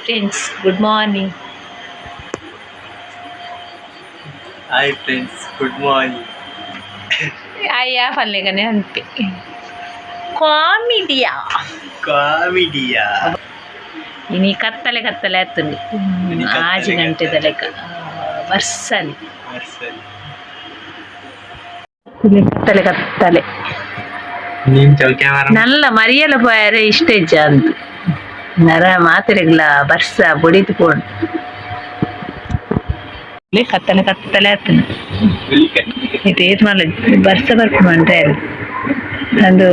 Friends, good morning. Hi friends, good morning. ಅಯ್ಯ ಪಲ್ಲೆಗನೆ ಅನ್ಪೆ ಕಾಮಿಡಿಯಾ ಕಾಮಿಡಿಯಾ ಇನಿ ಕತ್ತಲೆ ಕತ್ತಲೆ ಆತುಂಡು. 6 ಗಂಟೆದ ಲೆಕ್ಕ ಬರ್ಸಲಿ ಕತ್ತಲೆ ಕತ್ತಲೆ ನಲ್ಲ ಮರಿಯಲ ಪೋಯರೆ ಇಷ್ಟ ಇಜ್ಜ ಅಂತ ನರ ಮಾತೆರೆಗ್ಲ ಬರ್ಸ ಬೊಡಿತು ಪೋಂಡು ಕತ್ತಲೆ ಕತ್ತಲೆ ಆತುಂಡು. ಇದು ಏತ್ ಮಲ್ಲ ಬರ್ಸ ಬರ್ಪುಂಡು ನಂದು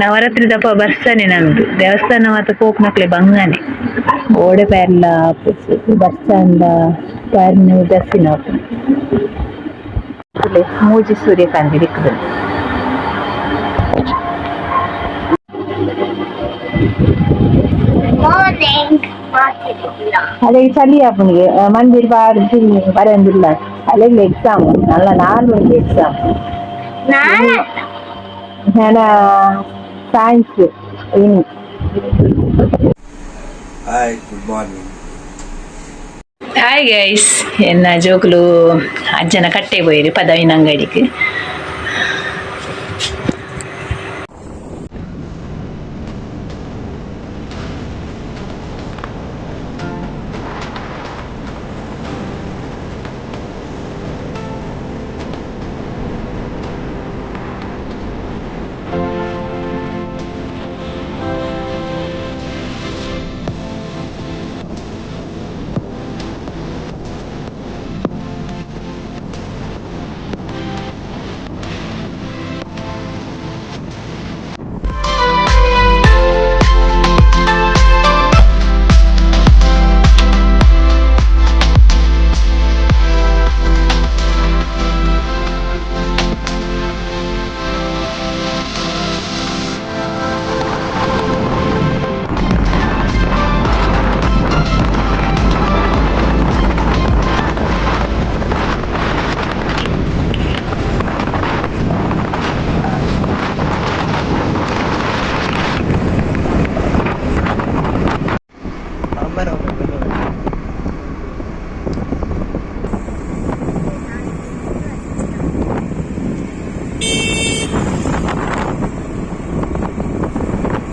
ನವರಾತ್ರಿ ದಪ್ಪ ಬರ್ಸನೆ ನಂದು ದೇವಸ್ಥಾನ ಮಾತ ಪೋಪುನಕ್ಲೆ ಬಂಗಾನೆ ಓಡೆ ಪೇರ್ಲ ಬರ್ಸಂದ ಪಾರಿನ ದರ್ಶನ ಮೂಜಿ ಸೂರ್ಯಕಾಂತಿ ದಿಕ್ಕುದು. ಅದೇ ಚಳಿ ಅಪ್ಪನಿಗೆ ಮಂದಿರ ಬಾಡಿ ಬರೆಯಂದಿಲ್ಲ ಅಲ್ಲೆಲ್ಲ ಎಕ್ಸಾಮ್ ಅಲ್ಲ ನಾನು ಎಕ್ಸಾಮ್ ನಾನು ಸೈನ್ಸ್ ಇನ್ನು. Hi, good morning. Hi guys, ಎನ್ನ ಜೋಕುಲು ಅಜ್ಜನ ಕಟ್ಟೆ ಪೋಯಿರಿ ಪದವಿನ ಅಂಗಡಿಗೆ.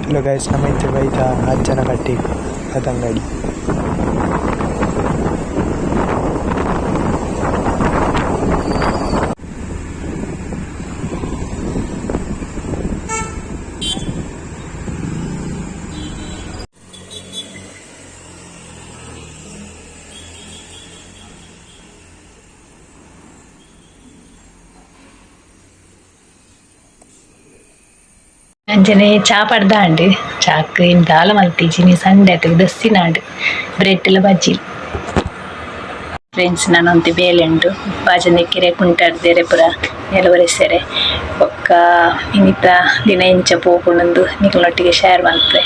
ಹಲೋ ಗೈಸ್, ನಮ್ಮೈತೆ ಬೈದ ಅಜ್ಜನ ಕಟ್ಟಿ ಅದಂಗಡಿ. ಅಂಚನೆ ಚಾ ಪಡ್ದಾಂಡು ಚಾಕ್ ದಾಲ ಮಲ್ತಿಜಿನಿ ಸಂಡೆ ಅಟ್ಟಿಗೆ ದಸ್ಸಿನಾಂಡು ಬ್ರೆಡ್ ಎಲ್ಲ ಬಜ್ಜಿ. ಫ್ರೆಂಡ್ಸ್, ನಾನೊಂದು ಬೇಲೆಂಡು ಬಾಜನೆ ಕೆರೆ ಕುಂಟಾಡ್ದೇರೆ ಪುರ ನೆಲವರೆಸೆರೆ ಒಕ್ಕ ಇನ್ನಿತ ದಿನ ಇಂಚ ಪೋಪುಂಡು ನಿಖಲೊಟ್ಟಿಗೆ ಶೇರ್ ಮಾಡ್ತೆ.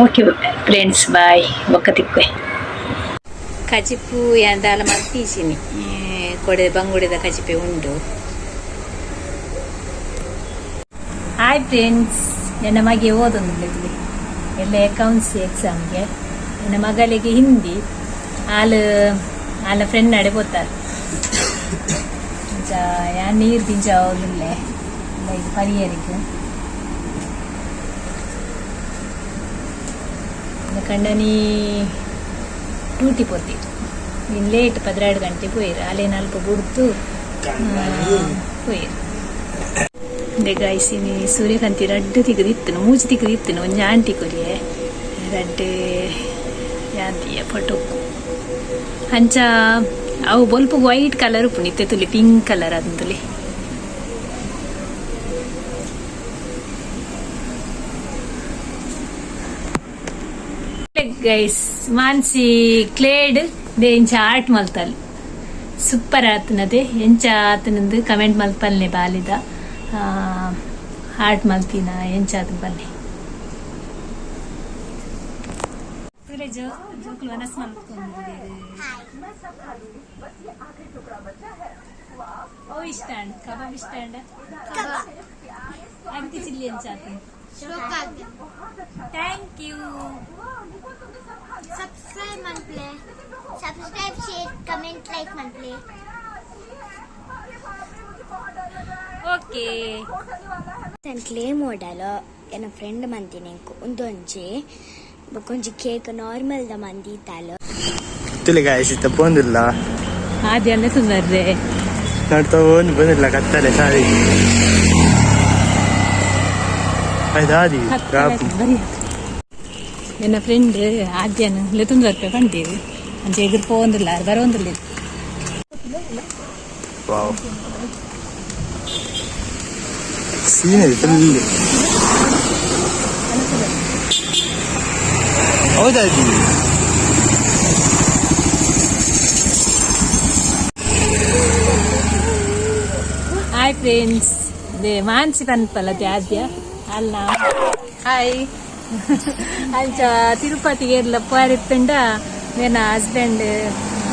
ಓಕೆ ಫ್ರೆಂಡ್ಸ್, ಬಾಯ್. ಒಕ್ಕ ತಿಕ್ವೆ ಕಜಿಪು ದಾಲ ಮಲ್ತಿಜಿನಿ ಕೊಡೆ ಬಂಗುಡೆದ ಕಜಿಪೆ ಉಂಡು. ಹಾಯ್ ಫ್ರೆಂಡ್ಸ್, ನನ್ನ ಮಗೆ ಓದೊಂದಿಲ್ಲ ಎಲ್ಲ ಅಕೌಂಟ್ಸ್ ಎಕ್ಸಾಮ್ಗೆ. ನನ್ನ ಮಗಳಿಗೆ ಹಿಂದಿ ಆಲ ಫ್ರೆಂಡ್ ನಡೆ పోతారు ಯಾ ನೀರು ದಿಂಜಾವುದಿಲ್ಲ ಇದು ಪರಿಯರಿಗೆ ಕಂಡನಿ ಡ್ಯೂಟಿ ಪೋತಿ ಇನ್ನು ಲೇಟ್ 12 ಗಂಟೆ ಪೋಯಿರು ಅಲ್ಲೇ 4 ಬುಡ್ತು ಪೋಯಿರು. ಗೈಸಿನಿ ಸೂರ್ಯಕಾಂತಿ ರಡ್ಡು ತಿಗದಿತ್ತನು ಮೂಜಿ ತಿಗದಿತ್ತನು ಒಂಜಿ ಆಂಟಿ ಕೊರಿಯೆ ರಡ್ಡು ಯಾಂತಿಯ ಫೋಟೋಕ್ಕು ಅಂಚ ಅವು ಬೊಲ್ಪ ವೈಟ್ ಕಲರ್ ಉಪ್ಪು ನಿತ್ತೆ ತುಲಿ ಪಿಂಕ್ ಕಲರ್ ಅಂತುಲಿ. ಗೈಸ್ ಮಾನ್ಸಿ ಕ್ಲೇಡ್ ದೇ ಇಂಚ ಆರ್ಟ್ ಮಲ್ತಲ್ ಸೂಪರ್ ಆತನದೆ ಎಂಚ ಆತನಂದು ಕಮೆಂಟ್ ಮಲ್ಪಲ್ನೆ ಬಾಲಿದ ಆರ್ಟ್ ಮಲ್ತಿನ ಎಂಚಾದ ಬನ್ನಿ ಜೋಕುಲು ವನಸ್ ಮಲ್ತ್ಕೊಂಡಿದ್ದೀರಿ. ಓ ಇಷ್ಟ ಕಬಾಬ್ ಇಷ್ಟ ಅಂಕಿ ಚಿಲ್ಲಿ ಎಂಚಾತ. Thank you. Subscribe manple. Subscribe, share, comment, like manple. Okay ನಾನು ಕ್ಲೇ ಮಾಡಲು ನನ್ನ ಫ್ರೆಂಡ್ ಮಂತಿನಿ ಒಂದೊಂಜಿ ಬೊಕೊಂಜಿ ಕೇಕ್ ನಾರ್ಮಲ್ ದ ಮಂದಿ ತಾಲು ತುಲಿ ಗಾಯಸಿತ್ತ ಪೋಂದಿಲ್ಲ ಆದಿ ಅಂದ್ರೆ ತುಂದರ್ರೆ ನೋಡ್ತಾ ಒಂದು ಬಂದಿಲ್ಲ ಕತ್ತಲೆ ಸಾರಿ ಆಯ್ತಾದಿ ಬರೀ ನನ್ನ ಫ್ರೆಂಡ್ ಆದ್ಯನು ಲೆತುಂದು ಬರ್ಪೆ ಪಂಡೀವಿ ಅಂಚೆ ಎದುರು ಪೋಂದಿಲ್ಲ ಬರೋಂದಿಲ್ಲ ವಾವ್ ಸೀನರಿ ಫುಲ್ ಹೌದಾದಿ ಹಾಯ್ ಫ್ರೆಂಡ್ಸ್ ದೇ ಮಾನ್ಸಿ ಪನ್ಪಲ್ಲ ಆದ್ಯ ಅಲ್ಲ ಹಾಯ್ ಅಂಚ ತಿರುಪತಿಗೆ ಎಲ್ಲ ಪಾರಿಪ್ಪಂಡ ನನ್ನ ಹಸ್ಬೆಂಡ್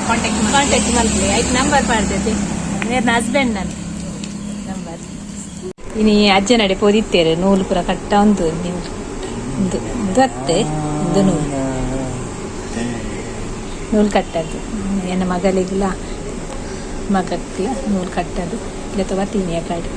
ಕಾಂಟ್ಯಾಕ್ಟ್ ಮಲ್ಪಲೆ ಆಯ್ತು ನಂಬರ್ ಪಾಡ್ದೈತೆ ನನ್ನ ಹಸ್ಬೆಂಡ್ ನನ್ನ ನಂಬರ್ ಇನಿ ಅಜ್ಜ ನಡೆ ಪೋದಿತ್ತೇರೆ ನೂಲು ಪೂರ ಕಟ್ಟ ಒಂದು ಒಂದು ಅತ್ತೆ ಒಂದು ನೂಲು ಕಟ್ಟದ್ದು ನನ್ನ ಮಗಳಿಗಿಲ್ಲ ಮಗಕ್ಕಿಲ್ಲ ನೂಲು ಕಟ್ಟದು ಇಲ್ಲ ತಗೋತೀನಿ ಆ ಗಾಡಿ